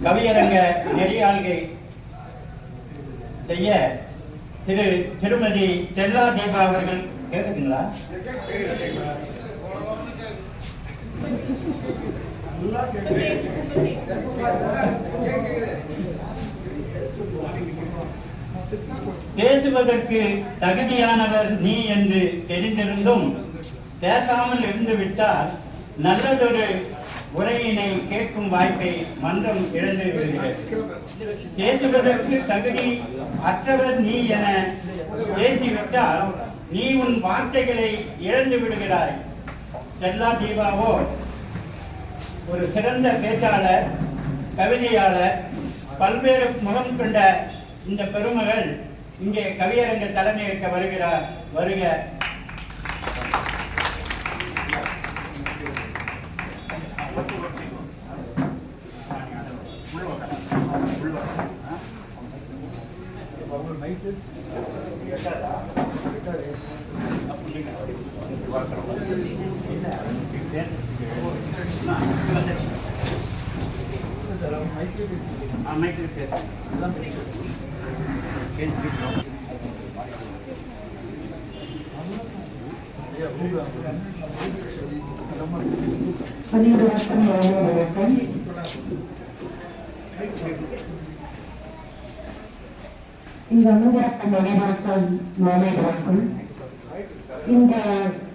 கவியரங்க நெறியாள்கை செய்ய திருமதி ஸ்டெல்லா தீபா அவர்கள் கேட்குதுங்களா? பேசுவதற்கு தகுதியானவர் நீ என்று தெரிந்திருந்தும் பேசாமல் இருந்து விட்டால் நல்லதொரு உரையினை கேட்கும் வாய்ப்பை மன்றம் இழந்து விடுகிறது. பேசுவதற்கு தகுதி அற்றவர் நீ என பேசிவிட்டால் நீ உன் வார்த்தைகளை இழந்து விடுகிறாய். ஸ்டெல்லா தீபாவோ ஒரு சிறந்த பேச்சாளர், கவிதையாளர், பல்வேறு முகம் கொண்ட இந்த பெருமகள் இங்கே கவியரங்க தலைமையேற்க வருகிறார். வருக. இந்த அனுபவத்தின் அனைவருக்கும் மாலை வணக்கம். இந்த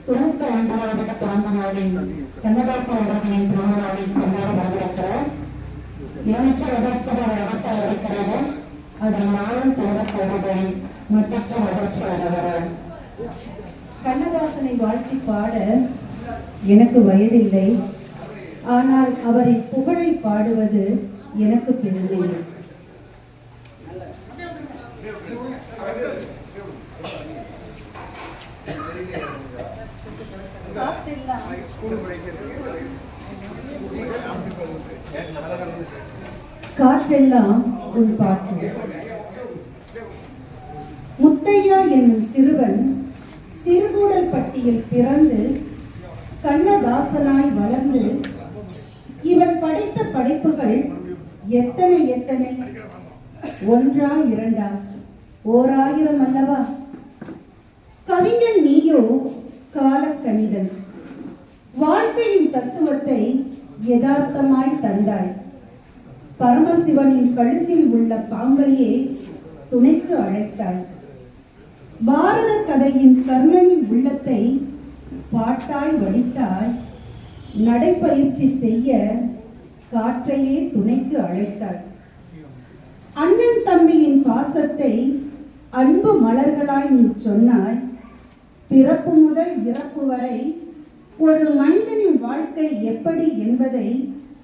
92வது பிறந்த நாளில் கண்ணதாசன் அவர்களின் பிறந்த நாளில் கொண்டாட வரவிருக்கிறார். எனக்கு மகிழ்ச்சியோட நடத்த இருக்கிறது. அதை நானும் தோன்றப்போவதை மற்ற மகிழ்ச்சி அடைகிறேன். கண்ணதாசனை வாழ்த்தி பாட எனக்கு வயதில்லை. ஆனால் அவரின் புகழை பாடுவது எனக்கு பெருமை. காற்றெல்லாம் உன் பாட்டு. முத்தையா என்னும் சிறுவன் சிறுகூடல் பட்டியில் பிறந்து கண்ணதாசனாய் வளர்ந்து இவன் படைத்த படைப்புகள் எத்தனை எத்தனை, ஒன்றா இரண்டா, 1000 அல்லவா? கவிஞன் நீயோ காலக்கணிதன். வாழ்க்கையின் தத்துவத்தை யதார்த்தமாய் தந்தாய். பரமசிவனின் கழுத்தில் உள்ள பாம்பையே துணைக்கு அழைத்தாய். பாரத கதையின் கர்ணனின் உள்ளத்தை பாட்டாய் வடித்தாய். நடைப்பயிற்சி செய்ய காற்றையே துணைக்கு அழைத்தாய். அண்ணன் தம்பியின் பாசத்தை அன்பு மலர்களாய் நீ சொன்னாய். பிறப்பு முதல் இறப்பு வரை ஒரு மனிதனின் வாழ்க்கை எப்படி என்பதை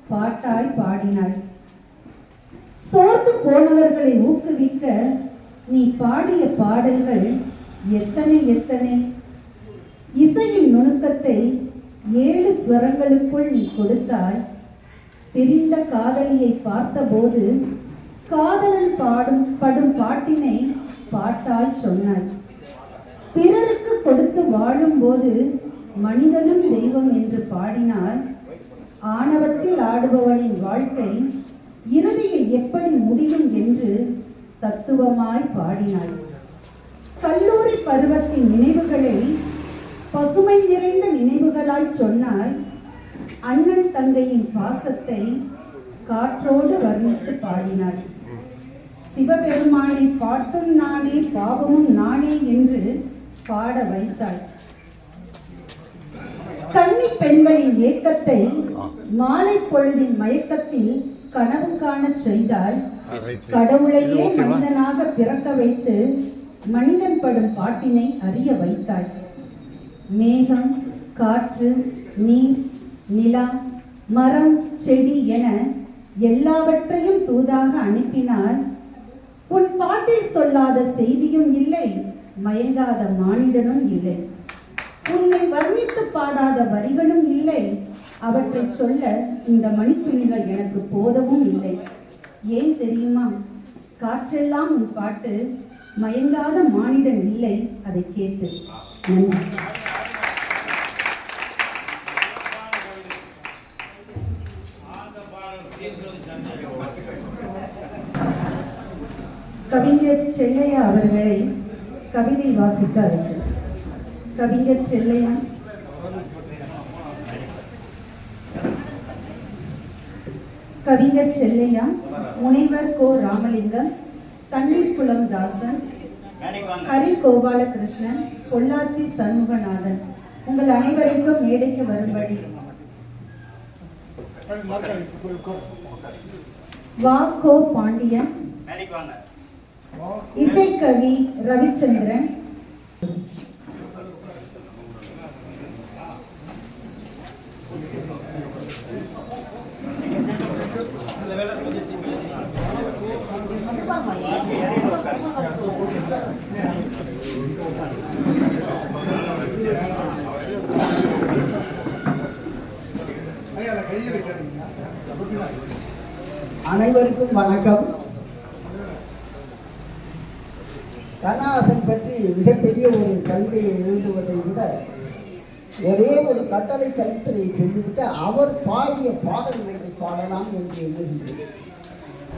பாட்டாய் பாடினாய். சோர்ந்து போனவர்களை ஊக்குவிக்க நீ பாடிய பாடல்கள் எத்தனை எத்தனை. இசையின் நுணுக்கத்தை 7 ஸ்வரங்களுக்குள் நீ கொடுத்தாய். பிரிந்த காதலியை பார்த்தபோது காதலன் படும் பாட்டினை பாட்டால் சொன்னாய். பிறருக்கு கொடுத்து வாழும் போது மனிதனும் தெய்வம் என்று பாடினாய். ஆணவத்தில் ஆடுபவனின் வாழ்க்கை இறுதியில் எப்படி முடியும் என்று தத்துவமாய் பாடினாய். கல்லூரி பருவத்தின் நினைவுகளை பசுமை நிறைந்த நினைவுகளாய் சொன்னாய். அண்ணன் தங்கையின் பாசத்தை காற்றோடு வர்ணித்து பாடினாய். சிவபெருமானை பாட்டும் நானே பாவமும் நானே என்று பாட வைத்தாய். கன்னி பெண்களின் ஏக்கத்தை மாலை பொழுதின் மயக்கத்தில் கனவு காண செய்தால் கடவுளையே மனிதனாக பிறக்க வைத்து மனிதன் படும் பாட்டினை அறிய வைத்தாய். மேகம், காற்று, நீர், நிலா, மரம், செடி என எல்லாவற்றையும் தூதாக அனுப்பினால் உன் பாட்டில் சொல்லாத செய்தியும் இல்லை, மயங்காத மானிடனும் இல்லை. உன்னை வர்ணித்து பாடாத வரிகளும் இல்லை. அவற்றை சொல்ல இந்த மணித்துணிகள் எனக்கு போதவும் இல்லை. ஏன் தெரியுமா? காற்றெல்லாம் உன் பாட்டு, மயங்காத மானிடன் இல்லை அதை கேட்டு. நன்றி. கவிஞர் செல்லையா அவர்களை கவிதை வாசிக்க அழைக்கிறேன். கவிஞர் செல்லையா. கவிஞர் செல்லையா, முனைவர் கோ ராமலிங்கம், தண்ணீர்குளம் தாசன், ஹரி கோபாலகிருஷ்ணன், பொள்ளாச்சி சண்முகநாதன் உங்கள் அனைவருக்கும் மேடைக்கு வரும்படி. வா கோ பாண்டியன், இசைக்கவி ரவிச்சந்திரன், அனைவருக்கும் வணக்கம். கண்ணதாசன் பற்றி மிகப்பெரிய ஒரு கவிதையை எழுதுவதை விட ஒரே ஒரு கட்டளை கருத்தை சொல்லிவிட்டு அவர் பாடிய பாடல்களை பாடலாம் என்று எண்ணுகின்றேன்.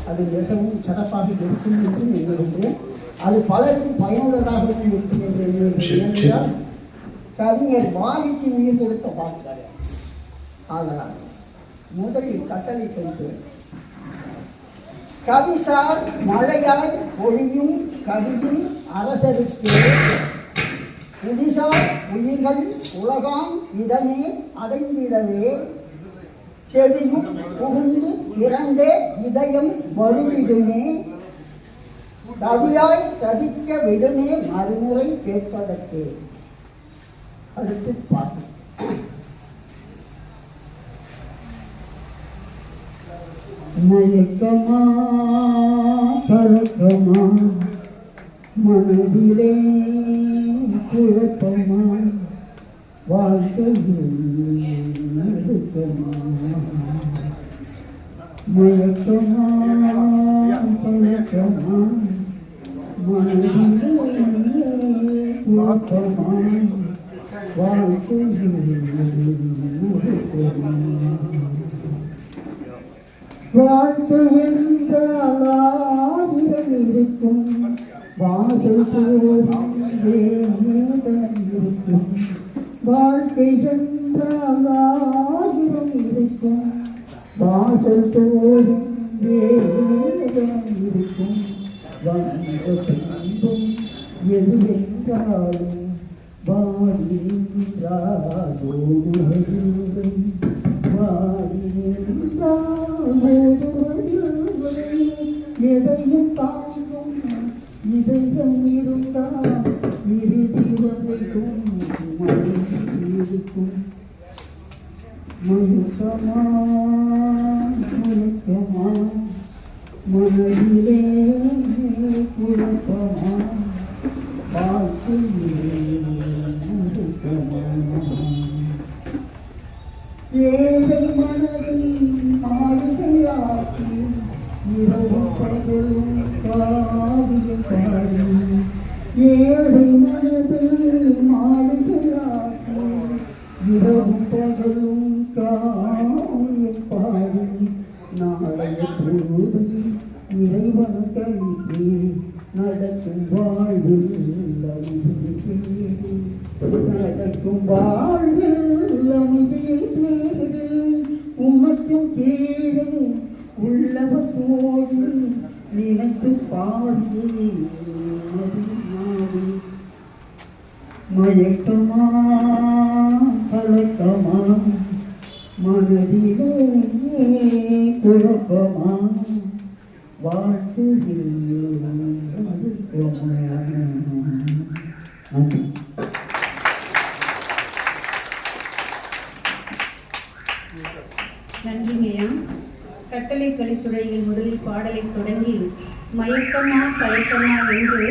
அது மிகவும் சிறப்பாக இருக்கும் என்று எண்ணுகின்றேன். அது பலருக்கும் பயனுள்ளதாகவும் இருக்கும் என்று எண்ணுகின்றேன். கவிஞர் வாணிக்கு உயிர் கொடுத்த பாட்டார். ஆனால் முதலில் கட்டளை கருத்து கவிசார் மழையாய் பொழியும் கவியும் அரசருக்கு குடிசார் உயிர்கள் உலகாம் இதமே அடைந்திடவே செவியும் புகுந்து இறந்தே இதயம் வருவிடுமே கவியாய் கதிக்க விடுமே மறுமுறை கேட்பதற்கு. அடுத்து பாட்டு. மயக்கமா கலக்கமா மனதிலே குழப்பமா வாழ்க்கையில் நடுக்கமா மயக்கமா கலக்கமா மனதிலே குழப்பமா வாழ்க்கையில் நடுக்கமா வாழ்க்கை என்றால் ஆயிரம் இருக்கும் வாசல் தோறும் வேதனை இருக்கும் வாழ்க்கை என்றால் ஆயிரம் இருக்கும் வாசல் தோறும் வேதனை இருக்கும் வந்த துன்பம் எது என்றாலும் வாடி நின்றாலோடுவதில்லை வாடி எதையும் தாங்கும் இதயம் இருந்தால் இறுதி வரைக்கும் இருக்கும் முழுக்கமா முழுக்கமா மனதிலே குழப்பமா வாழ்க்கையிலே முழுக்கமா ஏழை மனதை மாளிகையாக்கி இரவும் பகலும் காவியம் பாடி ஏழை மனதை மாளிகையாக்கி இரவும் பகலும் காவியம் பாடி நாளைய பொழுது இறைவன் கழித்து நடக்கும் வாழ்வில் நடக்கும் வாழ்வில் அமைதியை தேடு உமக்கும் கீழே உள்ளவத்தோடு நினைத்து பாடி மயக்கமா கலக்கமா மனதிலே குழப்பமா வாழ்க்கையில் நன்றிங்கய்யா. கட்டளை கலித்துறையில் முதலில் பாடலை தொடங்கி மயக்கமா கலக்கமா என்று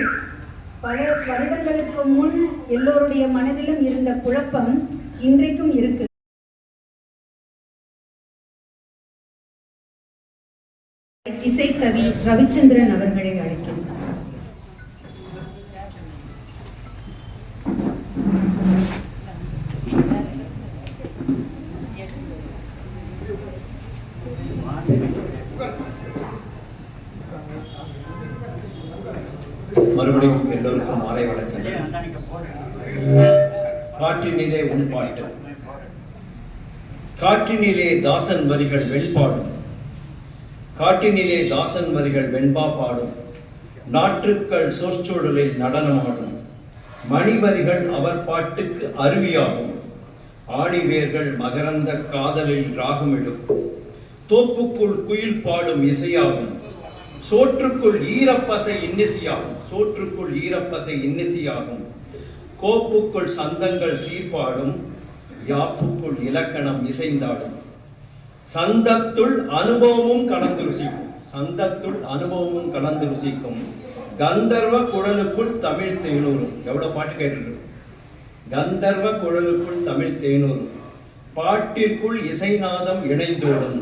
பல வருடங்களுக்கு முன் எல்லோருடைய மனதிலும் இருந்த குழப்பம் இன்றைக்கும் இருக்கு. இசைக்கவி ரவிச்சந்திரன் அவர்களை அழைக்கின்றார். மறுபடியும் எல்லோருக்கும் மாலை வணக்கங்கள். காற்றினிலே உள்பாட்டு, காற்றினிலே தாசன் வரிகள் வெண்பாடும், காட்டினிலே தாசன் வரிகள் வெண்பா பாடும், நாற்றுக்கள் சொற்சூழலில் நடனமாடும், மணிவரிகள் அவர் பாட்டுக்கு அருவியாகும், ஆணிவேர்கள் மகரந்த காதலில் ராகமிடும், தோப்புக்குள் குயில் பாடும் இசையாகும், சோற்றுக்குள் ஈரப்பசை இன்னிசையாகும், சோற்றுக்குள் ஈரப்பசை இன்னிசையாகும், கோப்புக்குள் சந்தங்கள் சீர்பாடும், யாப்புக்குள் இலக்கணம் இசைந்தாடும், சந்தத்துள் அனுபவமும் கலந்து ருசிக்கும், சந்தத்துள் அனுபவமும் கலந்து ருசிக்கும், கந்தர்வ குழலுக்குள் தமிழ் தேனூரும். எவ்வளவு பாட்டு கேட்டிருக்கோம். கந்தர்வ குழலுக்குள் தமிழ் தேனூரும், பாட்டிற்குள் இசைநாதம் இணைந்தோடும்,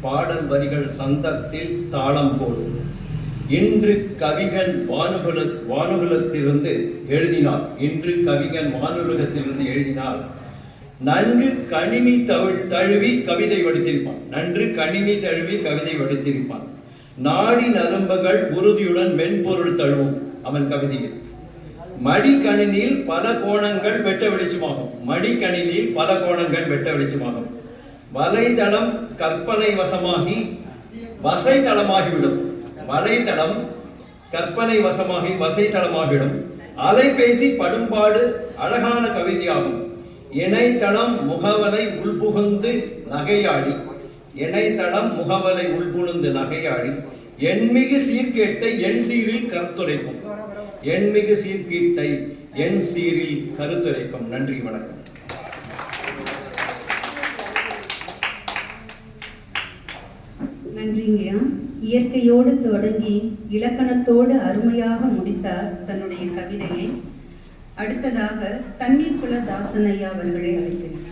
பாடல் வரிகள் சந்தத்தில் தாளம் போடும். இன்று கவிஞன் வானுலகத்திலிருந்து எழுதினார், இன்று கவிஞன் வானுலகத்திலிருந்து எழுதினார், நன்று கணினி தழுவி கவிதை வடித்திருப்பான், நன்று கணினி தழுவி கவிதை வடித்திருப்பான், நாடி நரம்புகள் உறுதியுடன் மென்பொருள் தழுவும் அவன் கவிதையில். மடிக்கணினியில் பல கோணங்கள் வெட்ட வெளிச்சமாகும், மடிக்கணினியில் பல கோணங்கள் வெட்ட வெளிச்சமாகும், வலைதளம் கற்பனை வசமாகி வசைதளமாகிவிடும், வலைதளம் கற்பனை வசமாகி வசைதளமாகிவிடும், அலைபேசி படும்பாடு அழகான கவிதையாகும், இணையதளம் முகவலை உள்புகுந்து நகையாடி, இணையதளம் முகவலை உள்புகுந்து நகையாடி, எண்மிகு சீர்கேட்டை என் சீரில் கருத்துரைக்கும், எண்மிகு சீர்கேட்டை என் சீரில் கருத்துரைக்கும். நன்றி, வணக்கம். நன்றிங்கய்யா. இயற்கையோடு தொடங்கி இலக்கணத்தோடு அருமையாக முடித்தார் தன்னுடைய கவிதையை. அடுத்ததாக தண்ணீர் குல தாசனையா அவர்களை அழைக்கிறேன்.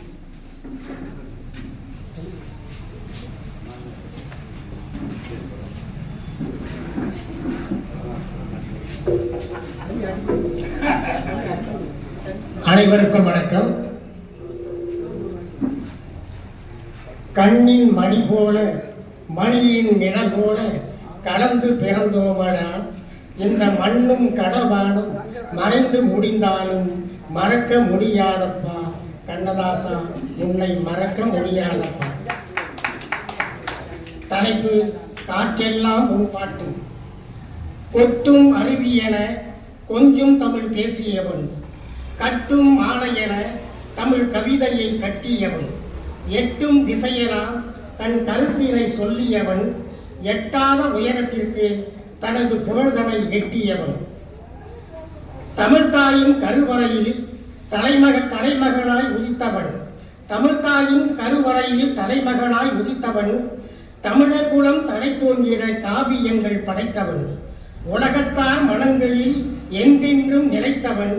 அனைவருக்கும் வணக்கம். கண்ணின் மணி போல மணியின் நிழல் போல கலந்து பிறந்தோமடா, இந்த மண்ணும் கடல்வானும் மறைந்து முடிந்தாலும் மறக்க முடியாதப்பா கண்ணதாசா, உன்னை மறக்க முடியாதப்பா. தலைப்பு காற்றெல்லாம் உன் பாட்டு. கொட்டும் அருவியென கொஞ்சம் தமிழ் பேசியவன், கட்டும் ஆணையென தமிழ் கவிதையை கட்டியவன், எட்டும் திசையென தன் கருத்தினை சொல்லியவன், எட்டாத உயரத்திற்கு தனது புகழ்தனை எட்டியவன், தமிழ்தாயின் கருவறையில் தலைமகனாய் உதித்தவன், தமிழ்தாயின் கருவறையில் தலைமகனாய் உதித்தவன், தமிழர் குலம் தலை தோன்றிட காவியங்கள் படைத்தவன், உலகத்தார் மனங்களில் என்றென்றும் நிலைத்தவன்,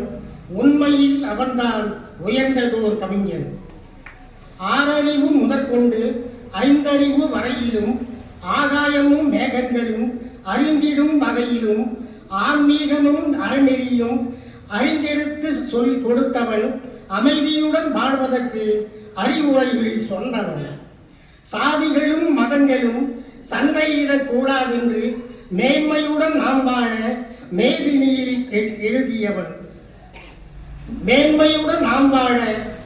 உண்மையில் அவன்தான் உயர்ந்ததோர் கவிஞன். ஆறறிவு முதற்கொண்டு ஐந்தறிவு வரையிலும் ஆகாயமும் மேகங்களும் அறிந்திடும் வகையிலும் ஆன்மீகமும் அறநெறியும் அறிந்தெடுத்து சொல் கொடுத்தவன், அமைதியுடன் வாழ்வதற்கு அறிவுரைகள் சொன்னவன், சாதிகளும் மதங்களும் சண்டையிடக் கூடாதென்று மேன்மையுடன் நாம் வாழ மேதினியில் எழுதியவன், மேன்மையுடன் நாம் வாழ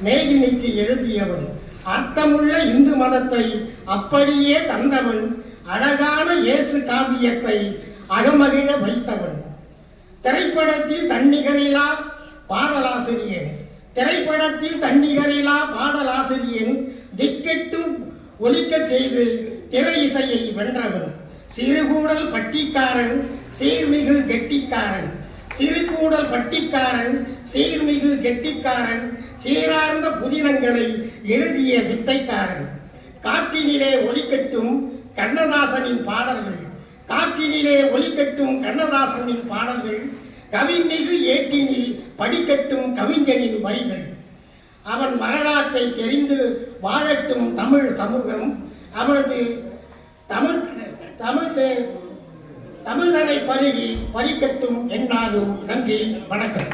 மேதினிக்கு எழுதியவன், அர்த்தமுள்ள இந்து மதத்தை அப்படியே தந்தவன், அழகான இயேசு காவியத்தை அகமகிழ வைத்தவன், திரைப்படத்தில் தன்னிகரிலா பாடலாசிரியன், திரைப்படத்தில் தன்னிகரிலா பாடலாசிரியன், திக்கெட்டும் ஒலிக்க செய்து திரை இசையை வென்றவன், சிறுகூடல் பட்டிக்காரன் சீர்மிகு கெட்டிக்காரன், சிறுகூடல் பட்டிக்காரன் சீர்மிகு கெட்டிக்காரன், சீரார்ந்த புதினங்களை எழுதிய வித்தைக்காரன், காற்றினிலே ஒலிக்கட்டும் கண்ணதாசனின் பாடல்கள், காற்றினிலே ஒலிக்கட்டும் கண்ணதாசனின் பாடல்கள், கவிமிகு ஏட்டினில் படிக்கட்டும் கவிஞனின் வரிகள், அவன் வரலாற்றை தெரிந்து வாழட்டும் தமிழ் சமூகம், அவனது தமிழனை பருகி பறிக்கட்டும் என்னாலும். நன்றி, வணக்கம்.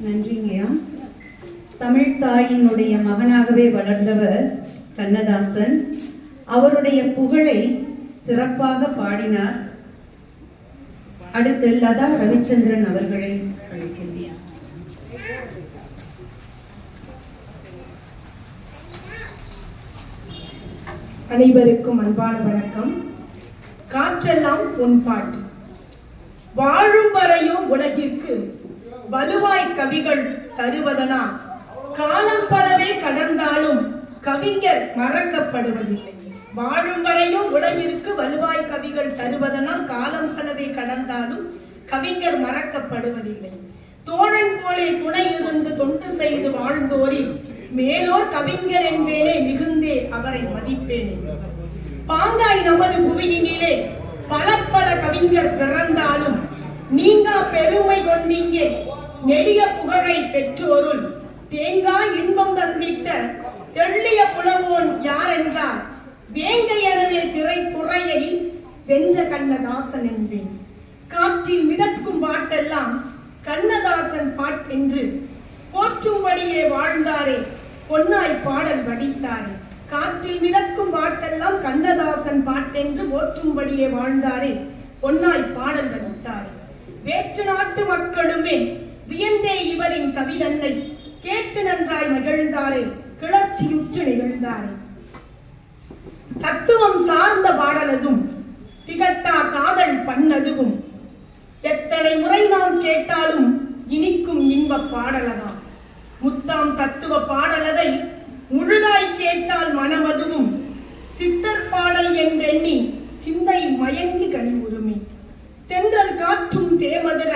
நன்றிங்கய்யா. தமிழ் தாயினுடைய மகனாகவே வளர்ந்தவர் கண்ணதாசன். அவருடைய புகழை சிறப்பாக பாடினார். அடுத்து லதா ரவிச்சந்திரன் அவர்களை அழைக்கின்றேன். அனைவருக்கும் அன்பான வணக்கம். காற்றெல்லாம் உன் பாட்டு. வாழும் வரையும் உலகிற்கு வலுவாய் கவிகள் தருவதனால் காலம் பலவே கடந்தாலும் கவிஞர் மறக்கப்படுவதில்லை. வாழும் வரையும் உலகிற்கு வலுவாய் கவிகள் தருவதனால் காலம் பலவே கடந்தாலும் கவிஞர் மறக்கப்படுவதில்லை. தோழன் போலே துணை இருந்து தொண்டு செய்து வாழ்ந்தோரில் மேலோர் கவிஞர் என்பேனே, மிகுந்தே அவரை மதிப்பேனே. பாங்காய் நமது புவியினிலே பல பல கவிஞர் பிறந்தாலும் நீங்கா பெருமை கொண்டீங்கே நெடிய புகழை பெற்றோருள் தேங்காய் இன்பம் தந்திட்ட தெள்ளிய புலவோன் யார் என்றால் வேங்கை எனவே திரைத்துறையை வென்ற கண்ணதாசன் என்பேன். காற்றில் மிதக்கும் பாட்டெல்லாம் கண்ணதாசன் பாட்டென்று போற்றும்படியே வாழ்ந்தாரே, பொன்னாய் பாடல் வடித்தாரே. காற்றில் மிதக்கும் பாட்டெல்லாம் கண்ணதாசன் பாட்டென்று போற்றும்படியே வாழ்ந்தாரே, பொன்னாய் பாடல் வடித்தாரே. வேற்று நாட்டு மக்களுமே வியந்தே இவரின் கவிதன்னை கேட்டு நன்றாய் மகிழ்ந்தாரே, கிளர்ச்சியுற்று நிகழ்ந்தாரே. தத்துவம் சார்ந்த பாடலதும் திகட்டா காதல் பண்ணதுவும் எத்தனை முறை நாம் கேட்டாலும் இனிக்கும் இன்ப பாடலதாம். முத்தாம் தத்துவ பாடலதை முழுதாய் கேட்டால் மனமதுவும் சித்தர் பாடல் என்றெண்ணி சிந்தை மயங்கி கனிவுறுமே. தென்றல் காற்றும் தேமதுர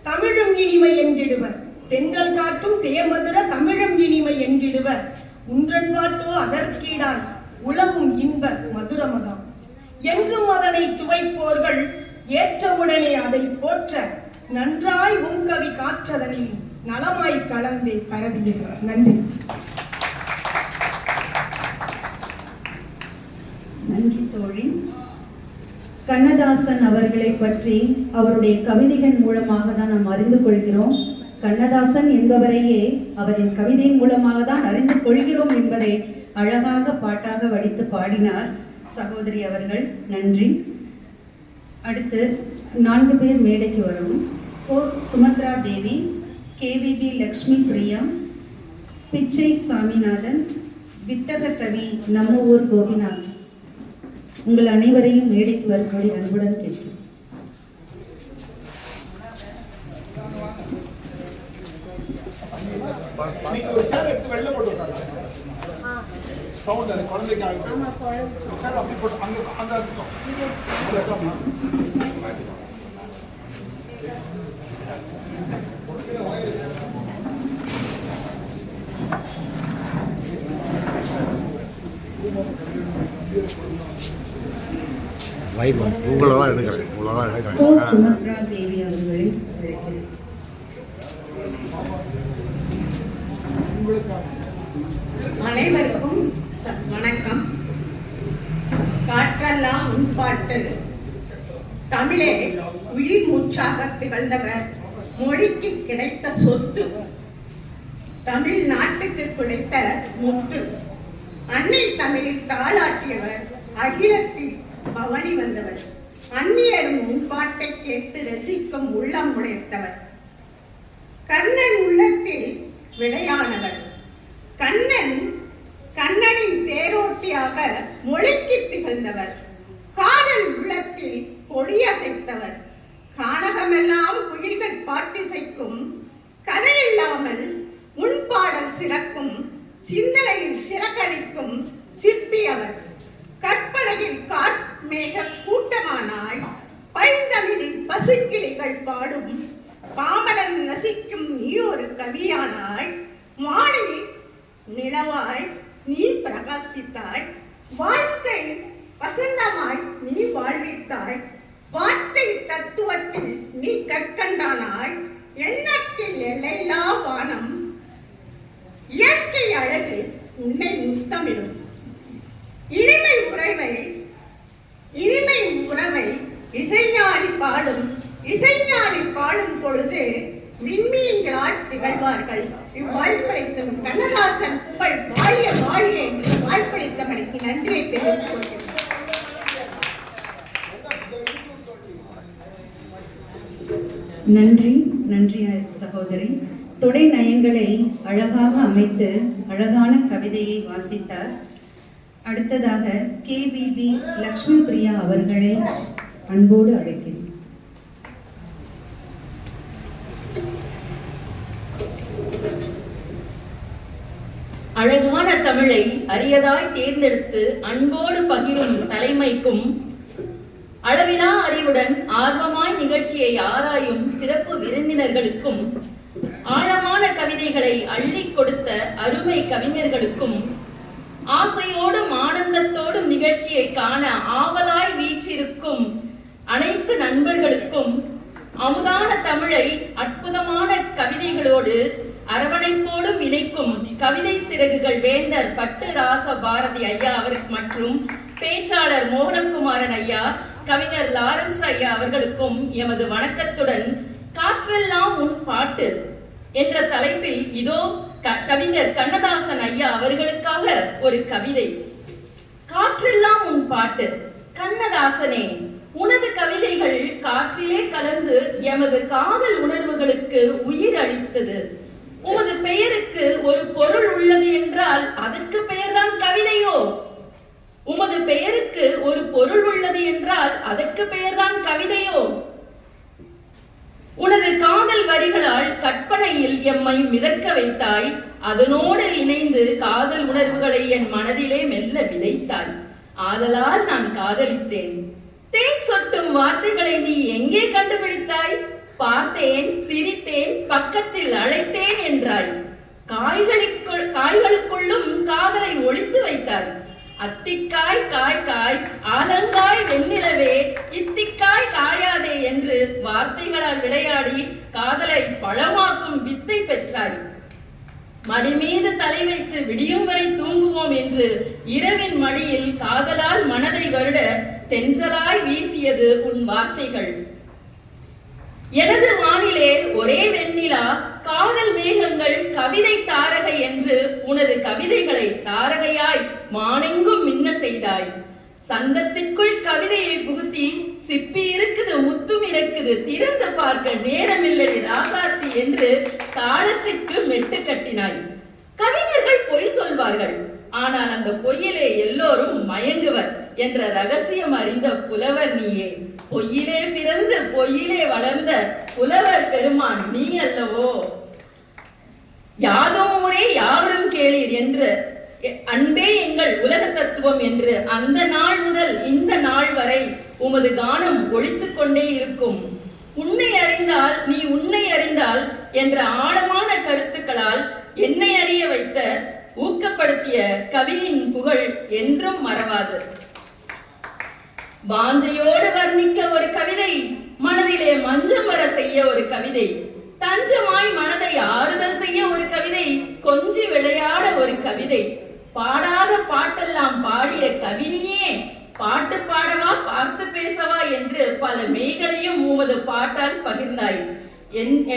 தமிழும் இனிமை என்றிடுவர். தென்றல் காற்றும் தேமதுர தமிழும் இனிமை என்றிடுவர். உன்றன் பாட்டோ அதற்கீடாய் உலகும் இன்ப மதுரமதாம். என்றும் அதனை சுவைப்போர்கள் ஏற்றவுடனே அதை போற்ற நன்றாய் உங்கவி காற்றதனில் நலமாய் கலந்தே பரவியிருக்கிறார். நன்றி. நன்றி தோழி. கண்ணதாசன் அவர்களை பற்றி அவருடைய கவிதைகள் மூலமாக தான் நாம் அறிந்து கொள்கிறோம். கண்ணதாசன் என்பவரையே அவரின் கவிதையின் மூலமாக தான் அறிந்து கொள்கிறோம் என்பதை அழகாக பாட்டாக வடித்து பாடினார் சகோதரி அவர்கள். நன்றி. அடுத்து 4 பேர் மேடைக்கு வரவும். சுமத்ரா தேவி, KVB லக்ஷ்மி பிரியா, பிச்சை சாமிநாதன், வித்தக கவி நம்ம ஊர் கோபிநாத். உங்கள் அனைவரையும் மேடைக்கு வரும்படி அன்புடன் கேட்கிறேன். ஒரு சேர் எடுத்து வெளில போட்டு சவுண்ட் அது குழந்தைக்காக சேர் அப்படி போட்டு அங்க அந்த இருக்கும். உங்களெல்லாம் எடுக்கிறேன். சுமத்ரா தேவி அவர்களை அழைக்கிறேன். அனைவருக்கும் வணக்கம். காற்றெல்லாம் உண்பாட்டு. தமிழே உயிர் மூச்சாக திகழ்ந்தவர், மொழிக்கு கிடைத்த சொத்து, தமிழ் நாட்டுக்கு கிடைத்த முத்து. அன்னை தமிழில் தாளாட்டியவர், அகிலத்தில் பவனி வந்தவர், அந்நியரும் முன்பாட்டை கேட்டு ரசிக்கும் உள்ளம் உடைத்தவர், கண்ணன் உள்ளத்தில் விளையானவர், கண்ணனின் தேரோட்டியாக மொழிக்கு திகழ்ந்தவர், காதல் உள்ளத்தில் கொடியசைத்தவர், கானகமெல்லாம் குயில்கள் பாட்டிசைக்கும், கதையில்லாமல் முன்பாடல் சிறக்கும், சிந்தனையில் சிறகடிக்கும் சிற்பி அவர். கற்பனையில் கார்மேக கூட்டமானாய், பைந்தமிழில் பசுக்கிளிகள் பாடும் பாமரன் ரசிக்கும் நீ ஒரு கவியானாய், வானில் நிலவாய் நீ பிரகாசித்தாய், வாழ்க்கை வசந்தமாய் நீ வாழ்வித்தாய், வார்த்தை தத்துவத்தில் நீ கற்கண்டானாய், எண்ணத்தில் எல்லையில்லா வானம், இயற்கை அழகு உன்னை முத்தமிடும். இனிமை உறவை இசைஞானி பாடும் பொழுது விண்மீன்களால் திகழ்வார்கள். இவ்வாய்ப்பளித்தவன் கண்ணதாசன் புகழ் வாழிய வாழிய என்று வாய்ப்பளித்தவனுக்கு நன்றியை தெரிவித்துக் கொள்கிறேன். நன்றி நன்றி சகோதரி. தொடை நயங்களை அழகாக அமைத்து அழகான கவிதையை வாசித்தார். அடுத்ததாக KVB லக்ஷ்மி பிரியா அவர்களை அன்போடு அழைக்கிறேன். அழகான தமிழை அரியதாய் தேர்ந்தெடுத்து அன்போடு பகிரும் தலைமைக்கும், அளவிலா அறிவுடன் ஆர்வமாய் நிகழ்ச்சியை ஆராயும் சிறப்பு விருந்தினர்களுக்கும், ஆழமான கவிதைகளை அள்ளி கொடுத்த அருமை கவிஞர்களுக்கும், ஆசையோடும் ஆனந்தத்தோடும் நிகழ்ச்சியை காண ஆவலாய் வீற்றிருக்கும் அனைத்து நண்பர்களுக்கும், அமுதான தமிழை அற்புதமான கவிதைகளோடு அரவணைப்போடும் இணைக்கும் கவிதை சிறகுகள் வேந்தர் பட்டு ராச பாரதி ஐயா அவருக்கு மற்றும் பேச்சாளர் மோகனகுமாரன் ஐயா, கவிஞர் லாரன்ஸ் ஐயா அவர்களுக்கும் எமது வணக்கத்துடன் காற்றெல்லாம் உன் பாட்டு என்ற தலைப்பில் இதோ கவிஞர் கண்ணதாசன் ஐயா அவர்களுக்காக ஒரு கவிதை. காற்றெல்லாம் உன் பாட்டு. கண்ணதாசனே, உனது கவிதைகள் காற்றிலே கலந்து எமது காதல் உணர்வுகளுக்கு உயிர் அளித்தது. உமது பெயருக்கு ஒரு பொருள் உள்ளது என்றால் அதற்கு பெயர்தான் கவிதையோ? உமது பெயருக்கு ஒரு பொருள் உள்ளது என்றால் அதற்கு பெயர்தான் கவிதையோ? உனது காதல் வரிகளால் கற்பனையில் எம்மை மிதக்க வைத்தாய். அதனோடு இணைந்து காதல் உணர்வுகளை என் மனதிலே மெல்ல விதைத்தாய். ஆதலால் நான் காதலித்தேன். தேன் சொட்டும் வார்த்தைகளை நீ எங்கே கண்டுபிடித்தாய்? பார்த்தேன், சிரித்தேன், பக்கத்தில் அழைத்தேன் என்றாய். காய்களுக்குள்ளும் காதலை ஒளித்து வைத்தாய். அத்திக்காய் காய் காய், ஆலங்காய் வெண்ணிலவே, இத்திக்காய் காயாதே என்று வார்த்தைகளால் விளையாடி காதலை பழமாக்கும் வித்தை பெற்றாய். மடி மீது தலை வைத்து விடியும் வரை தூங்குவோம் என்று இரவின் மடியில் காதலால் மனதை வருட தென்றலாய் வீசியது உன் வார்த்தைகள். எனது வானிலே ஒரே வெண்ணிலா, காதல் மேகங்கள் கவிதை தாரகை என்று உனது கவிதைகளை தாரகையாய் மானெங்கும் மின்ன செய்தாய். சந்தத்திற்குள் கவிதையை புகுத்தி சிப்பி இருக்குது, முத்தும் இருக்குது, திறந்து பார்க்க நேரமில்லடி ராசாத்தி என்று தாளத்திற்கு மெட்டு கட்டினாய். கவிஞர்கள் பொய் சொல்வார்கள், ஆனால் அந்த பொய்யிலே எல்லோரும் மயங்குவர் என்ற ரகசியம் அறிந்த புலவர் நீயே. பொய்யிலே பிறந்து பொய்யிலே வளர்ந்த புலவர் பெருமான் நீ அல்லவோ? யாதும் ஊரே யாவரும் கேளீர் என்று அன்பே எங்கள் உலக தத்துவம் என்று அந்த நாள் முதல் இந்த நாள் வரை உமது கானம் ஒலித்துக் கொண்டே இருக்கும். உன்னை அறிந்தால் நீ உன்னை அறிந்தால் என்ற ஆழமான கருத்துக்களால் என்னை அறிய வைத்த ஊக்கப்படுத்திய கவியின் புகழ் என்றும் மறவாது. வாஞ்சையோடு வர்ணிக்க ஒரு கவிதை, மனதிலே மஞ்சம் வர செய்ய ஒரு கவிதை, தஞ்சமாய் மனதை ஆறுதல் செய்ய ஒரு கவிதை, கொஞ்சி விளையாட ஒரு கவிதை, பாடாத பாட்டெல்லாம் பாடிய கவினியே, பாட்டு பாடவா பார்த்து பேசவா என்று பல மெய்களையும் உமது பாட்டால் பகிர்ந்தாய்.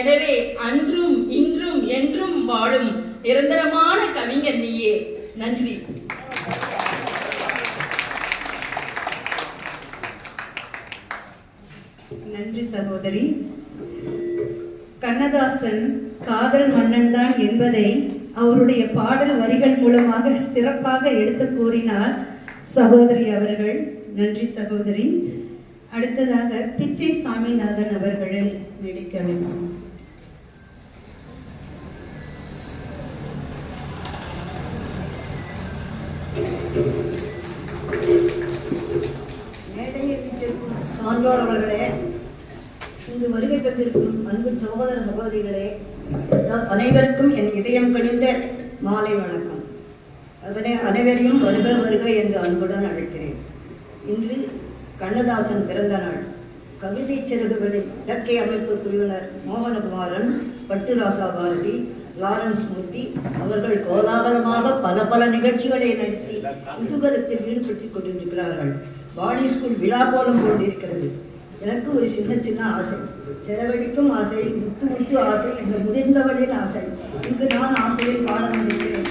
எனவே அன்றும் இன்றும் என்றும் வாழும் நிரந்தரமான கவிஞர் நீயே. நன்றி. நன்றி சகோதரி. கண்ணதாசன் காதல் மன்னன் தான் என்பதை அவருடைய பாடல் வரிகள் மூலமாக சிறப்பாக எடுத்து கூறினார் சகோதரி அவர்கள். நன்றி சகோதரி. அடுத்ததாக பிச்சை சாமிநாதன் அவர்களை நடிக்க வேண்டும். சான்றோர் அவர்களே, இங்கு வருகை தந்திருக்கும் அன்பு சகோதர சகோதரிகளே, அனைவருக்கும் என் இதயம் கனிந்த மாலை வணக்கம். அனைவரையும் வருக வருக என்று அன்புடன் அழைக்கிறேன். இன்று கண்ணதாசன் பிறந்த நாள். கவிதை சிறகுகளின் இலக்கிய அமைப்பு குழுவினர் மோகனகுமாரன், பட்டுராசா பாரதி, லாரன்ஸ் மூர்த்தி அவர்கள் கோலாகலமாக பல நிகழ்ச்சிகளை நடத்தி குதூகலத்தில் ஈடுபடுத்திக் கொண்டிருக்கிறார்கள். வாணி ஸ்கூல் விழா கோலம் கொண்டிருக்கிறது. எனக்கு ஒரு சின்ன ஆசை, செலவழிக்கும் ஆசை, முத்து ஆசை, இந்த முதிர்ந்தவளின் ஆசை. இங்கு நான் ஆசையில் பாட வந்திருக்கிறேன்.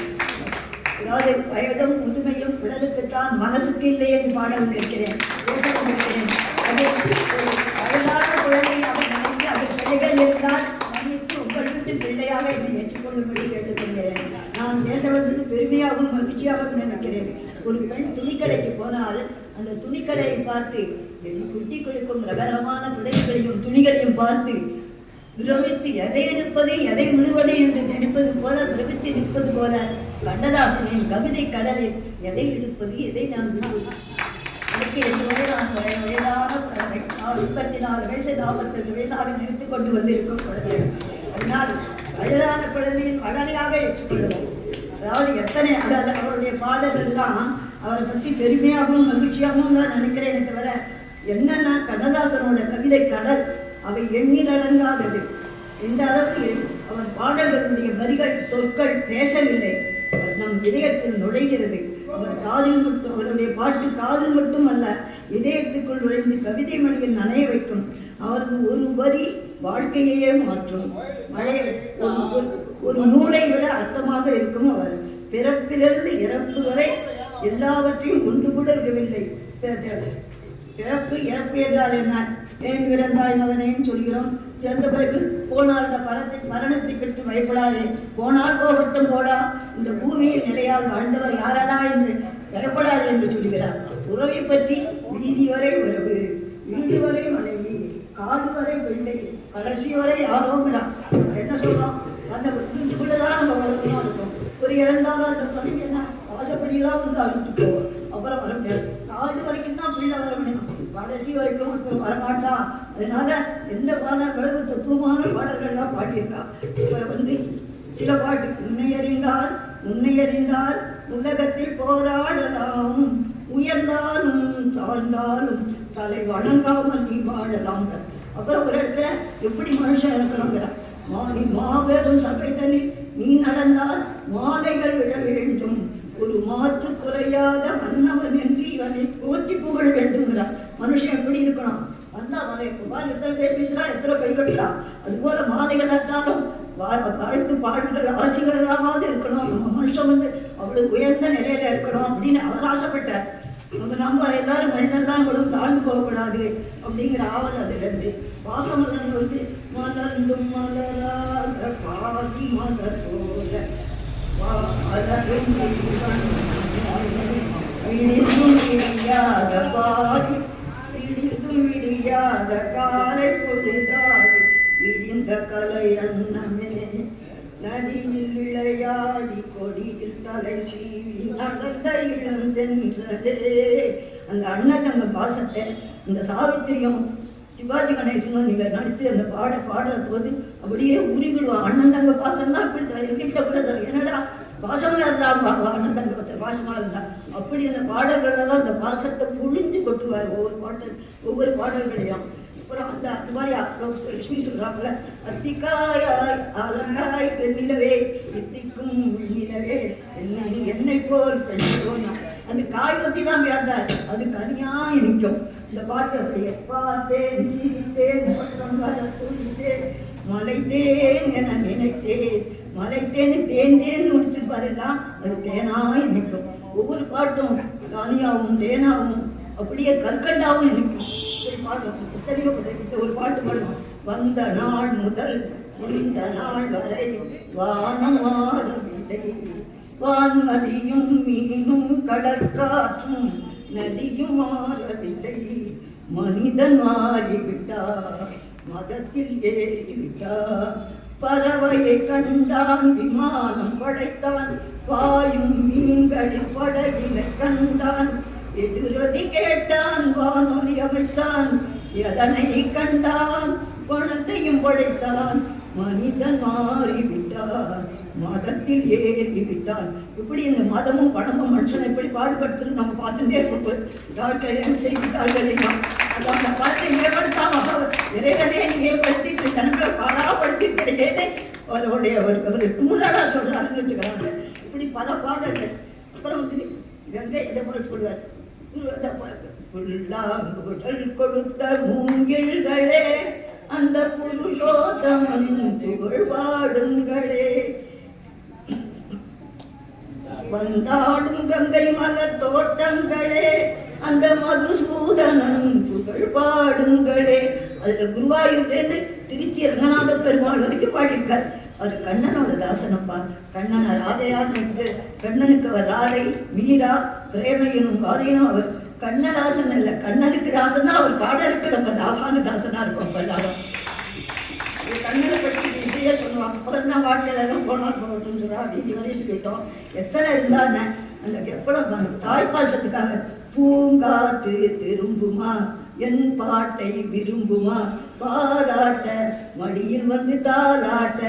அதாவது வயதும் முதுமையும் உடலுக்குத்தான், மனசுக்கு இல்லை என்று பாட வந்திருக்கிறேன், பேச வந்திருக்கிறேன். அதை வயதான குழந்தை அவர் நினைத்து அதை பிள்ளைகள் பெருமையாகவும் மகிழ்ச்சியாகவும் நினைக்கிறேன். ஒரு பெண் துணிக்கடைக்கு போனால் அந்த துணிக்கடையை பார்த்து குட்டி கொடுக்கும் ரகரமான புடைகளையும் துணிகளையும் பார்த்து பிரமித்து எதை எடுப்பது எதை விடுவது என்று நினைப்பது போல பிரமித்து நிற்பது போல கண்ணதாசனின் கவிதை கடலில் எதை எடுப்பது எதை நான் விடுவது. எனக்கு 2 வயதான 24 வயசு 48 வயசாக நினைத்துக் கொண்டு வந்திருக்கும் குழந்தை. அதனால் வயதான குழந்தையின் வளரையாக ஏற்றுக்கொள்ளுவோம். அதாவது எத்தனை அவருடைய பாடல்கள் தான் அவரை பற்றி பெருமையாகவும் மகிழ்ச்சியாகவும் தான் நினைக்கிறேனே தவிர என்னன்னா கண்ணதாசனோட கவிதை கடல் அவை எண்ணிலடங்காதது. இந்த அளவுக்கு அவர் பாடல்களுடைய வரிகள் சொற்கள் பேசவில்லை, நம் இதயத்தில் நுழைகிறது. அவர் காதில் மட்டும் அவருடைய பாட்டு காதில் மட்டும் அல்ல இதயத்துக்குள் நுழைந்து கவிதை மணியில் நனைய வைக்கும். அவரது ஒரு வரி வாழ்க்கையே மாற்றும். ஒரு நூலை விட அர்த்தமாக இருக்கும். அவர் பிறப்பிலிருந்து இறப்பு வரை எல்லாவற்றையும் ஒன்று கூட விடவில்லை. பிறப்பு இறப்பு என்றால் என்ன? ஏன் பிறந்தாய் மகனேன்னு சொல்கிறோம். பிறந்த பிறகு போனால் இந்த மரணத்தை பற்றி பயப்படாதே, போனால் போகட்டும் போடா, இந்த பூமியில் நிலையால் வாழ்ந்தவர் யாரடா என்று பயப்படாது என்று சொல்கிறார். உறவை பற்றி வீதி வரை உறவு, வீடு வரை மனைவி, காடு வரை பிள்ளை, கடைசி வரை யாரோங்கிறான். என்ன சொல்றோம்? அந்த வீட்டுக்குள்ளதான் நம்ம வளர்க்கணும் இருக்கும். ஒரு இறந்தாலும் அந்த பதவி என்ன வாசப்படியெல்லாம் வந்து அழுத்து போவோம். அப்புறம் வர முடியாது. காடு வரைக்கும் தான் பிள்ளை வர முடியும், கடைசி வரைக்கும் ஒருத்தர் வரமாட்டான். அதனால எந்த விளைவு தத்துவமான பாடல்கள்லாம் பாடியிருக்கான். இப்போ வந்து சில பாட்டு முன்னையறிந்தால் உலகத்தில் போராடலாம், உயர்ந்தாலும் தாழ்ந்தாலும் தலை வணங்காமல் நீ வாழலாம். அப்புறம் ஒரு இடத்துல எப்படி மனுஷன் இருக்கணுங்கிற மாபெரும் சபை தனில் நீ நடந்தால் மாலைகள் விட வேண்டும், ஒரு மாற்று குறையாத மன்னவன் என்று இவனை போற்றி புகழ வேண்டுங்கிறார். மனுஷன் எப்படி இருக்கணும்? வந்தா மலை எத்தனை பேர் பேசுறா, எத்தனை கை கட்டுறா. அதுபோல மாலைகள் இருந்தாலும் வாழ்த்து பாடல்கள் ஆசைகள் எல்லாமாவது இருக்கணும். நம்ம மனுஷன் வந்து அவ்வளவு உயர்ந்த நிலையில இருக்கணும் அப்படின்னு அவர் ஆசைப்பட்டார். நம்ம எல்லாரும் மனிதன்லாம் இவ்வளவு தாழ்ந்து போகக்கூடாது அப்படிங்கிற ஆவல் அதிலிருந்து வாசமலன் வந்து மலர்ந்தும் மலராத பாதி மலர் போல விடியாத காலை பொழுதாய் விடிந்த கலை அன்னமே நதியில் விளையாடி கொடியில் தலை சீவி நடந்த இழந்தென்றதே. அந்த அண்ணன் பாசத்தை இந்த சாவித்திரியும் சிவாஜி கணேசனும் நீங்கள் நடித்து அந்த பாடலை போது அப்படியே உருகிடுவான். அண்ணன் தங்க பாசம்னா அப்படி வீட்டில் கூட என்னடா பாசமாக இருந்தா அண்ணன் தங்க பாசமாக இருந்தா அப்படி அந்த பாடல்களெல்லாம் அந்த பாசத்தை புழிஞ்சு கொட்டுவார் ஒவ்வொரு பாடல்களையும். அப்புறம் அந்த மாதிரி லட்சுமி சொல்றாங்கல்ல, அத்திக்காயாய் அலங்காய் பெண்ணிலவே எத்திக்கும் நிலவே என்னை போல் பெண்ணோனா அந்த காய் பற்றி தான் வேண்டார். அது கனியாய் நிற்கும். இந்த பாட்டு அப்படியே பார்த்தேன் சிரித்தேன் துடித்தேன் மலைத்தேன் என நினைத்தேன் மலைத்தேன்னு தேன் முடிச்சு பாருலாம். அது தேனாய் நிற்கும். ஒவ்வொரு பாட்டும் கானியாவும் தேனாவும் அப்படியே கற்கண்டாவும் நிற்கும். பாடும் எத்தனையோ ஒரு பாட்டு பாடும். வந்த நாள் முதல் முடிந்த நாள் வரை வானம் மாறவில்லை, வான்மதியும் மீனும் கடற்காற்றும் நதியும் மாறவில்லை, மனிதன் மாறிவிட்டார் மதத்தில் ஏறிவிட்டார். பறவையை கண்டான் விமானம் படைத்தான், பாயும் மீன்களில் படகினை கண்டான், எதிரொலி கேட்டான் வானொலி அமைத்தான், எதனை கண்டான் பணத்தையும் படைத்தான், மனிதன் மாறிவிட்டான் மதத்தில் ஏறிவிட்டான். இப்படி இந்த மதமும் பணமும் மனுஷனை எப்படி பாடுபடுத்துன்னு நம்ம பார்த்துட்டே இருக்கும். தாட்களையும் செய்தித்தாள்களையும் அந்த பாட்டை ஏற்படுத்தாம இறைவனே ஏற்படுத்தி தனங்களை பாடாப்படுத்தி கிடையாது அவருடைய ஒரு டூரடா சொல்றாருன்னு வச்சுக்கிறாங்க. இப்படி பல பாடல்கள். அப்புறம் வந்து கங்கை இதை போல சொல்வார், புல்லாங்குழல் கொடுத்த மூங்கில்களே அந்த புருஷோத்தமன் புகழ் பாடுங்களே, வந்தாடும் கங்கை மலர் தோட்டங்களே அந்த மதுசூதனன் புகழ் பாடுங்களே. அதுல குருவாயூர்லேருந்து திருச்சி ரங்கநாத பெருமாள் வரைக்கும் பாடியிருக்கார். அவர் கண்ணனோட தாசனப்பா. கண்ணனை ராதையாக நின்று கண்ணனுக்கு அவர் ராதை, மீரா, பிரேமையனும் காதையினும் அவர் கண்ணதாசன் இல்லை, கண்ணனுக்கு தாசனா அவர் பாடலுக்கு நம்ம தாசான தாசனா இருக்கோம் எல்லாரும். கண்ணனை பற்றி இசையே சொல்லுவாங்க. அப்புறம் தான் வாழ்க்கையில போனால் போகட்டும்னு சொல்றா, வீதி வரை சொல்லிட்டோம். எத்தனை இருந்தாங்க அந்த எவ்வளவு தாய்ப்பாசத்துக்காக பூங்காற்று திரும்புமா என் பாட்டை விரும்புமா பாராட்ட மடியில் வந்து தாளாட்ட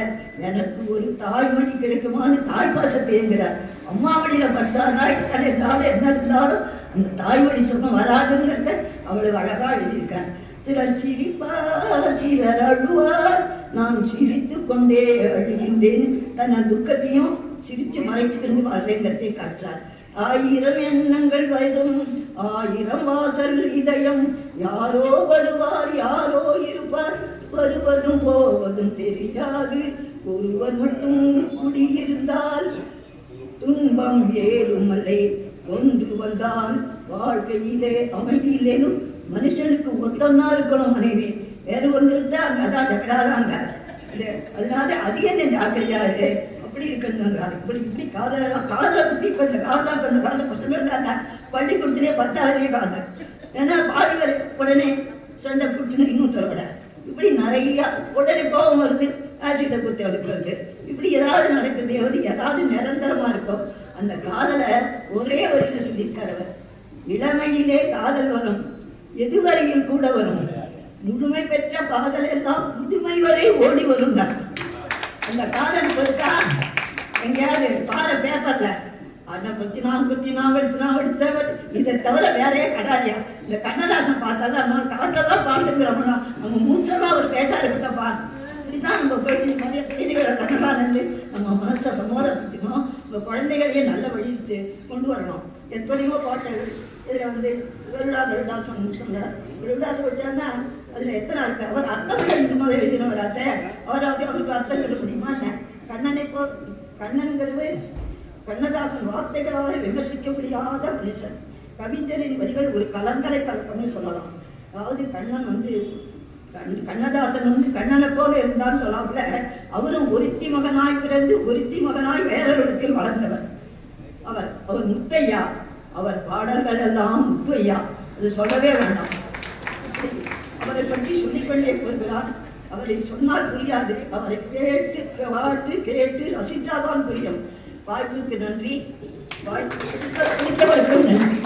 எனக்கு ஒரு தாய்மொழி கிடைக்குமான்னு தாய்ப்பாசத்தை என்கிறார். அம்மா மடியில பட்டானா எத்தனை இருந்தாலும் என்ன இருந்தாலும் அந்த தாய்மொழி சுகம் வராதுங்கிறத அவ்வளவு அழகா எழுதியிருக்கார். சிலர் சிரிப்பார், சிலர் அழுவார், நான் சிரித்து கொண்டே அழுகின்றேன். தன் துக்கத்தையும் சிரிச்சு மறைச்சுக்கிட்டு வாழ்றேங்கிறதை காட்டுறார். ஆயிரம் எண்ணங்கள் வயதும் ஆயிரம் வாசல் இதயம், யாரோ வருவார் யாரோ இருப்பார், வருவதும் போவதும் தெரியாது, ஒருவர் மட்டும் குடியிருந்தால் துன்பம் ஏறுமல்லை, ஒன்று வந்தால் வாழ்க்கையிலே அமைதி இல்லைன்னு மனுஷனுக்கு ஒத்தம்னா இருக்கணும் மனைவி, வேறு ஒன்று இருந்தா அங்கே அதான் தகராறாங்க. அதனால அது என்ன ஜாக்கிரதையா இருக்கு அப்படி இருக்கணுங்க. இப்படி இப்படி காதலை பற்றி கொஞ்சம் காதல் பசங்க தான் பள்ளிக்கூடத்திலே 10ஆவதே காதல். ஏன்னா பாலிவர் உடனே சண்டை குட்டுன்னு இன்னும் தரவிட இப்படி நிறைய உடனே கோபம் வருது, ஆசிட்டை குத்தி எடுக்கிறது, இப்படி ஏதாவது நடக்குது, ஏதாவது நிரந்தரமா இருக்கும். அந்த காதலை ஒரே வரையில சொல்லியிருக்காரவர். இளமையிலே காதல் வரும், எதுவரையில் கூட வரும், முழுமை பெற்ற காதல் எல்லாம் முதுமை வரை ஓடி வரும். அந்த காதல் பொறுத்தா எங்கேயாவது பாரு பேப்பர்ல அண்ணன் குத்தினா இதை தவிர வேறையே கிடையாது. இந்த கண்ணதாசன் பார்த்தாலும் நம்ம காட்டெல்லாம் பாட்டுங்கிறோம்னா நம்ம மூச்சமா ஒரு பேசாத விட்டப்பா. இப்படிதான் நம்ம போயிட்டு நிறைய செய்திகளை கண்ணெல்லாம் நின்று நம்ம மனசை சமோதப்படுத்திக்கணும். நம்ம குழந்தைகளையே நல்ல வழித்து கொண்டு வரணும். எத்தனையோ பாட்டுகள் இதில் வந்து கருடாசன் சொன்னார். கருடாசன் வச்சாருன்னா அதில் எத்தனை இருக்கு. அவர் அர்த்தம் இந்த மாதிரி எழுதினவராச்சே, அவராவது அவருக்கு அர்த்தம் எழுத முடியுமா என்ன? கண்ணனை போ கண்ணன்கிறது கண்ணதாசன் வார்த்தைகளால் விமர்சிக்க முடியாத மனுஷன். கவிஞரின் வரிகள் ஒரு கலங்கரை கலக்கம்னு சொல்லலாம். அதாவது கண்ணன் வந்து கண்ணதாசன் வந்து கண்ணனை போல இருந்தான்னு சொல்லாமல, அவரும் ஒருத்தி மகனாய் பிறந்து ஒருத்தி மகனாய் வேறொரு இடத்தில் வளர்ந்தவர். அவர் முத்தையா, அவர் பாடல்கள் எல்லாம் முத்தையா, அது சொல்லவே வேண்டாம். அவரை பற்றி சொல்லிக்கொண்டே போகிறார். அவரை சொன்னால் புரியாது, அவரை கேட்டு ரசித்தாதான் புரியும். வாய்ப்புக்கு நன்றி, வாய்ப்பு நன்றி.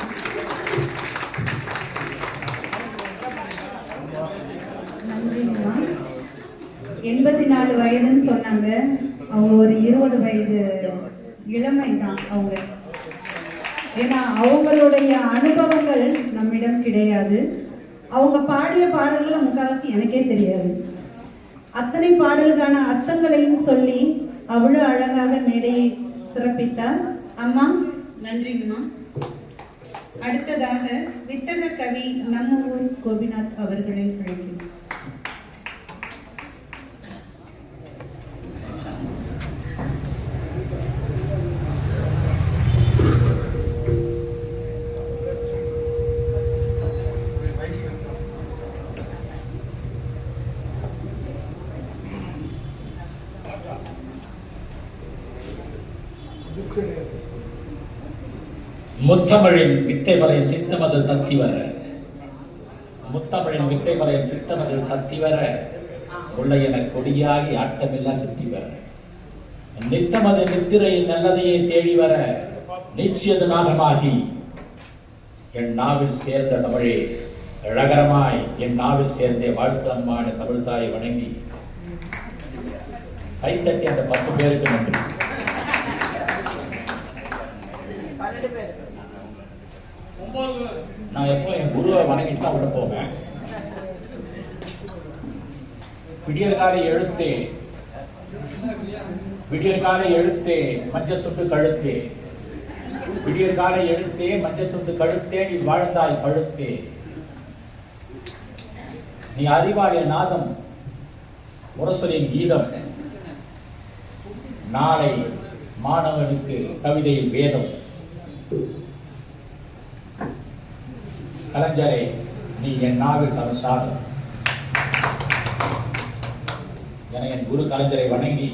நன்றிங்கம்மா. 84 வயதுன்னு சொன்னாங்க. அவங்க ஒரு 20 வயது இளமை தான் அவங்க. ஏன்னா அவங்களுடைய அனுபவங்கள் நம்மிடம் கிடையாது. அவங்க பாடிய பாடல்கள் முக்கால்வாசி எனக்கே தெரியாது. அத்தனை பாடல்கான அர்த்தங்களையும் சொல்லி அவ்வளவு அழகாக மேடையை சிறப்பித்தார். அம்மா நன்றிங்கம்மா. அடுத்ததாக வித்தக கவி நம்ம ஊர் கோபிநாத் அவர்களை அழைக்கிறேன். முத்தமிழின் வித்தை வரையின் சித்தமதில் தத்தி வர, முத்தமிழின் வித்தை வரையின் சித்தமதில் தத்தி வர, உள்ளையென கொடியாகி ஆட்டமெல்லாம் சுத்தி வர, நித்தமது நித்திரையில் நல்லதையே தேடி வர, நிச்சயது நாகமாகி என் நாவில் சேர்ந்த தமிழே அழகரமாய் என் நாவில் சேர்ந்தே வாழ்த்து அம்மான தமிழ் தாயை வணங்கி கைத்தட்டி அந்த 10 பேருக்கு நன்றி. நான் எப்போ என் குருவை வணங்கிட்டு தான் உள்ள போவேன். விடியற்காலை எழுத்தே மஞ்சத்துண்டு கழுத்தே, விடியற்காலை எழுத்தே மஞ்சத்துண்டு கழுத்தே, நீ வாழ்ந்தாய் பழுத்தே, நீ அறிவாய நாதம் முரசொலின் கீதம், நாளை மாணவனுக்கு கவிதையில் வேதம். கலைஞரே, நீ என் நாவில் தமிழ் சாதம் என என் குரு கலைஞரை வணங்கி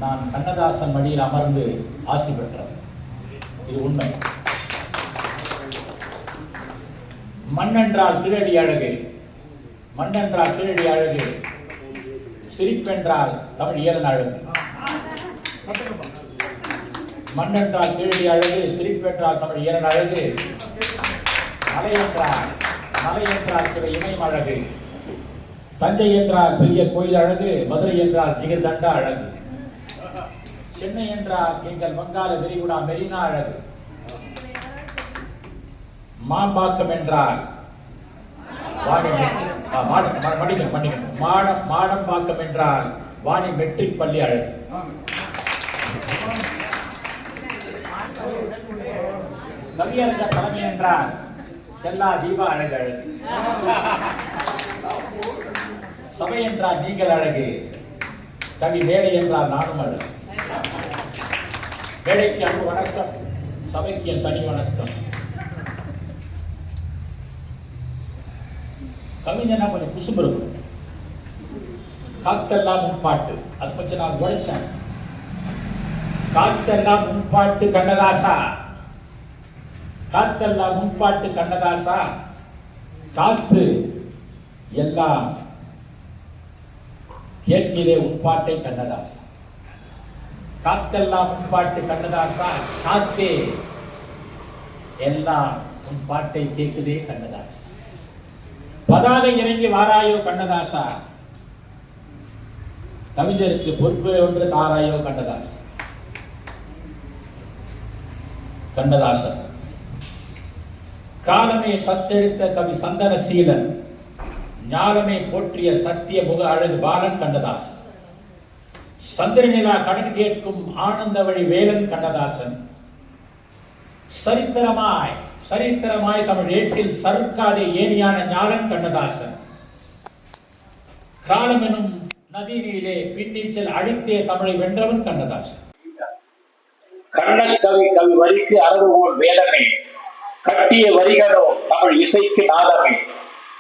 நான் கண்ணதாசன் மடியில் அமர்ந்து ஆசி பெற்றேன். இது உண்மை. மண்ணென்றால் கீழடி அழகு, மண்ணென்றால் கீழடி அழகு, சிரிப்பென்றால் தமிழ் இயலன் அழகு. மண்ணென்றால் கீழடி அழகு, சிரிப்பென்றால் தமிழ் இயலன் அழகு. மலை என்றால் சில இமயம் அழகு. தஞ்சை என்றால் பெரிய கோயில் அழகு. மதுரை என்றால் ஜிகர்தண்டா அழகு. சென்னை என்றால் எங்கள் வங்காள விரிகுடா மெரினா அழகு. மாம்பாக்கம் என்றால் மாடம்பாக்கம் என்றால் வாணி மெட்ரிக் பள்ளி அழகு. கவியரங்க தலைமை என்றால் எல்லா தீபா அழகு அழகு. சபை என்றால் நீங்கள் அழகு. கவி மேடை என்றால் நானும் அழகு. மேடைக்கு அன்பு வணக்கம், சபைக்கு என் தனி வணக்கம். கவிஞனா கொஞ்சம் குசும்பு இருக்கும். காத்தெல்லாம் முன்பாட்டு, அது கொஞ்சம் நான் உழைச்சேன். காத்தெல்லாம் முன்பாட்டு கண்ணதாசா, காத்தெல்லாம் முன்பாட்டு கண்ணதாசா, காத்து எல்லாம் கேட்கிறே உன்பாட்டை கண்ணதாசா. காத்தெல்லாம் முன்பாட்டு கண்ணதாசா, காத்தே எல்லாம் உன் பாட்டை கேட்குதே கண்ணதாசா. பதாகை இறங்கி வாராயோ கண்ணதாசா, கவிஞருக்கு பொறுப்பு ஒன்று தாராயோ கண்ணதாசா. கண்ணதாசன் காலமே தத்தெடுத்த கவி சந்தனசீலன், ஞாலமே போற்றிய சத்திய முக அழகு பாலன் கண்ணதாசன். சந்திரநிலா கடன் கேட்கும் ஆனந்த வழி வேலன் கண்ணதாசன். சரித்திரமாய் தமிழ் ஏட்டில் சறுக்காதே ஏனியான ஞாலன் கண்ணதாசன். காலம் எனும் நதியிலே பின்னீச்சல் அழித்தே தமிழை வென்றவன் கண்ணதாசன். கண்ணக்கவி கவி வரிக்கு அறவுகோல் வேலமே, கட்டிய வரிகளோ தமிழ் இசைக்கு நாதமே.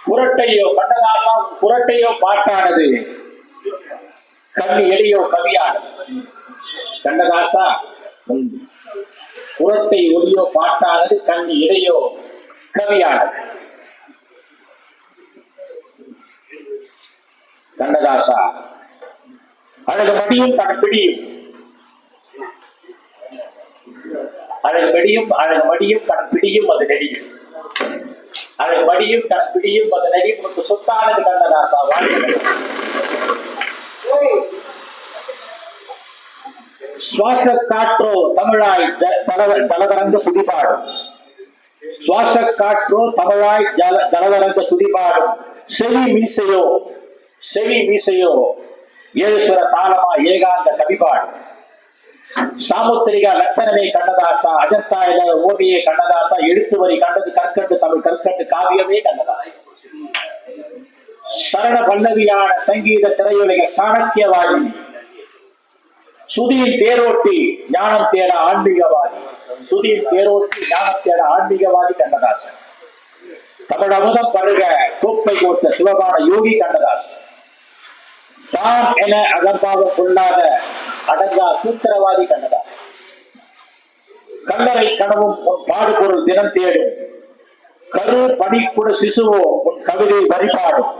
குரட்டையோ கண்ணதாசா குரட்டையோ பாட்டானது, கண்ணி எளியோ கவியானது. கண்ணதாசா குரட்டை ஒளியோ பாட்டானது, கண்ணி இடையோ கவியானது. கண்ணதாசா அழகு மடியும் தன் பிடியும், அழகு மடியும் தன் பிடியும் அது நெடியும். அழகு மடியும் தன் பிடியும் அது நெடியும். உனக்கு சொத்தானது கண்ணதாசா வாழ்க்கை. சுவாச காற்றோ தமிழாய் தலதரங்க சுதிபாடும், சுவாச காற்றோ தமிழாய் தலதரங்க சுதிபாடும். செவி மீசையோ ஏழுஸ்வர தாளமா ஏகாந்த கவிபாடும். சாமுத்திரிகா லட்சணமே கண்ணதாசா, அஜந்தா இல்லாத ஓவியே கண்ணதாசா, எழுத்து வரி கண்டது கற்கண்டு தமிழ் கற்கண்டு காவியமே கண்ணதாசா. சரண பல்லவியான சங்கீத திரையுலக சாணக்கியவாதி, சுதியின் தேரோட்டி ஞானம் தேட ஆன்மீகவாதி. சுதியின் தேரோட்டி ஞானம் தேட ஆன்மீகவாதி கண்ணதாசன். தமிழ் அமுதம் பருக கோப்பை கோத்த சிவபான யோகி கண்ணதாசன். தான் என அகம்பாவம் கொள்ளாத அடங்கா சூத்திரவாதி கண்ணதாசன். கல்லறை கனவும் உன் பாடுபொருள் தினம் தேடும், கரு பணிக்குட சிசுவோ உன் கவிதை வரிபாடும்.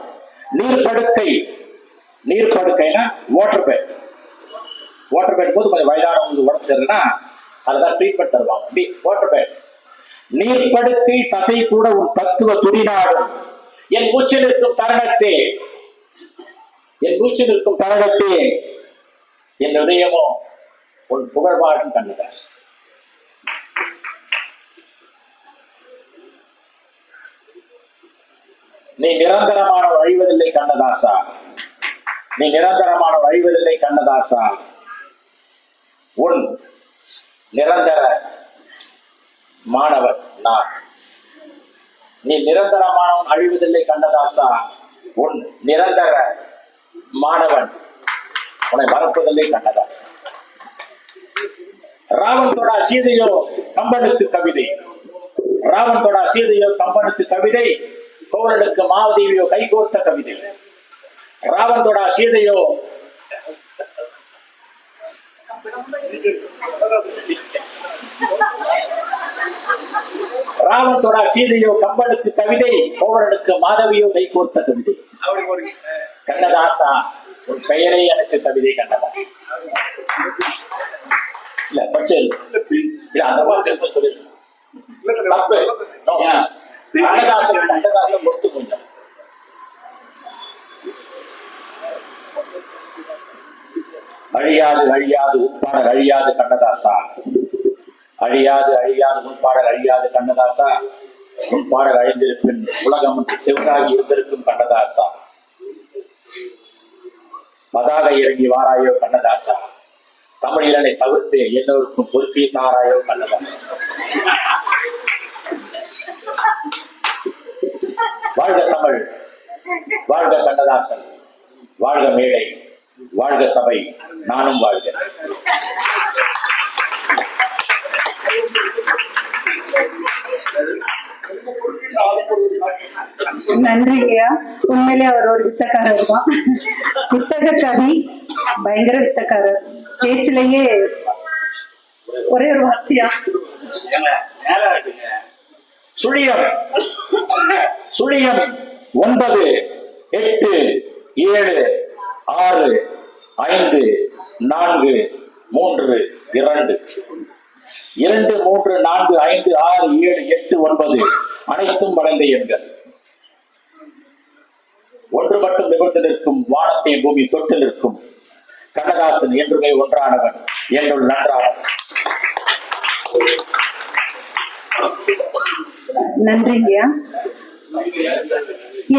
நீர்படுக்கைனா வாட்டர் பெட் போது கொஞ்சம் வயதானவங்களுக்கு உடம்பு சரியில்லைன்னா அதுதான் ட்ரீட்மெண்ட் தருவாங்க. Water bed. நீர்படுக்கை தசை கூட உன் தத்துவ துடிநாடும். என் மூச்சில் இருக்கும் தருணத்தே என் இதயமோ உன் புகழ்பாடும் கண்ணதாசன். நீ நிரந்தரமான வழிவதில்லை கண்ணதாசா, நீ நிரந்தரமான வழிவதில்லை கண்ணதாசா. உன் நிரந்தர மாணவன் நான். நீ நிரந்தரமானவன் அழிவதில்லை கண்ணதாசா. உன் நிரந்தர மாணவன் உன்னை மறப்பதில்லை கண்ணதாசா. ராவன் தொடா சீதையோ கம்பனுக்கு கவிதை, ராவன் தொடா சீதையோ கம்பனுக்கு கவிதை. கோவலனுக்கு மாவதேவியோ கைகோர்த்த கவிதை. ராவன் தொடா சீதையோ ராமத்தோட சீதையோ கம்பனுக்கு கவிதை, கோவலனுக்கு மாதவியோ கைகோர்த்த கவிதை. கண்ணதாசா உன் பெயரே எனக்கு கவிதை. கண்ணதாசா இல்ல பச்சை இல்ல அந்த மாதிரி சொல்லிருக்கேன். கண்ணதாசன் பொறுத்து கொஞ்சம் அழியாது அழியாது உட்பாடல் அழியாது கண்ணதாசா, அழியாது அழியாது முன்பாடல் அழியாது கண்ணதாசா, முன்பாடல் அழிந்திருக்கும் உலகம் செவ்வாகி இருந்திருக்கும் கண்ணதாசா, பதாக இறங்கி வாராயோ கண்ணதாசா, தமிழனை தவிர்த்து எல்லோருக்கும் பொறுப்பி தாராயோ கண்ணதாசா. வாழ்க தமிழ், வாழ்க கண்ணதாசன், வாழ்க மேடை, வாழ்க சபை, நானும் வாழ்க. நன்றிங்கய்யா. உண்மையிலே அவர் ஒரு வித்தக்காரர் தான். வித்தக கவி, பயங்கர வித்தக்காரர். பேச்சிலேயே ஒரே ஒரு வார்த்தையா சுழியம் சுழியம் 9 8 7 6 5 4 3 2 2 3 4 5 6 7 8 9 அனைத்தும் வளைந்த எண்கள். ஒன்று மட்டும் நிமிர்ந்து நிற்கும், வானத்தை பூமி தொட்டு நிற்கும் கண்ணதாசன் என்றுமே ஒன்றானவன், என்னுள் நன்றானவன். நன்றிங்கய்யா.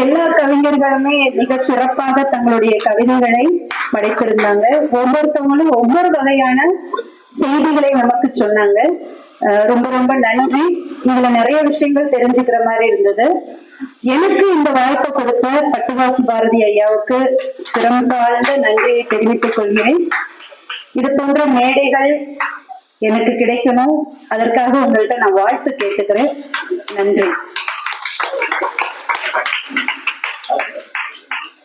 எல்லா கவிஞர்களுமே மிக சிறப்பாக தங்களுடைய கவிதைகளை படைத்திருந்தாங்க. ஒவ்வொருத்தவங்களும் ஒவ்வொரு வகையான செய்திகளை நமக்கு சொன்னாங்க. ரொம்ப ரொம்ப நன்றி. இதுல நிறைய விஷயங்கள் தெரிஞ்சுக்கிற மாதிரி இருந்தது. எனக்கு இந்த வாய்ப்பை கொடுத்த பட்டுவாசி பாரதி ஐயாவுக்கு சிறந்தாழ்ந்த நன்றியை தெரிவித்துக் கொள்கிறேன். இது போன்ற மேடைகள் எனக்கு கிடைக்கணும், அதற்காக உங்கள்கிட்ட நான் வாழ்த்து கேட்டுக்கிறேன். நன்றி.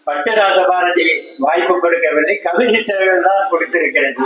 பட்டுராச பாரதி வாய்ப்பு கொடுக்கவில்லை, கவிதை சேவைகள் தான் கொடுத்திருக்கிறது.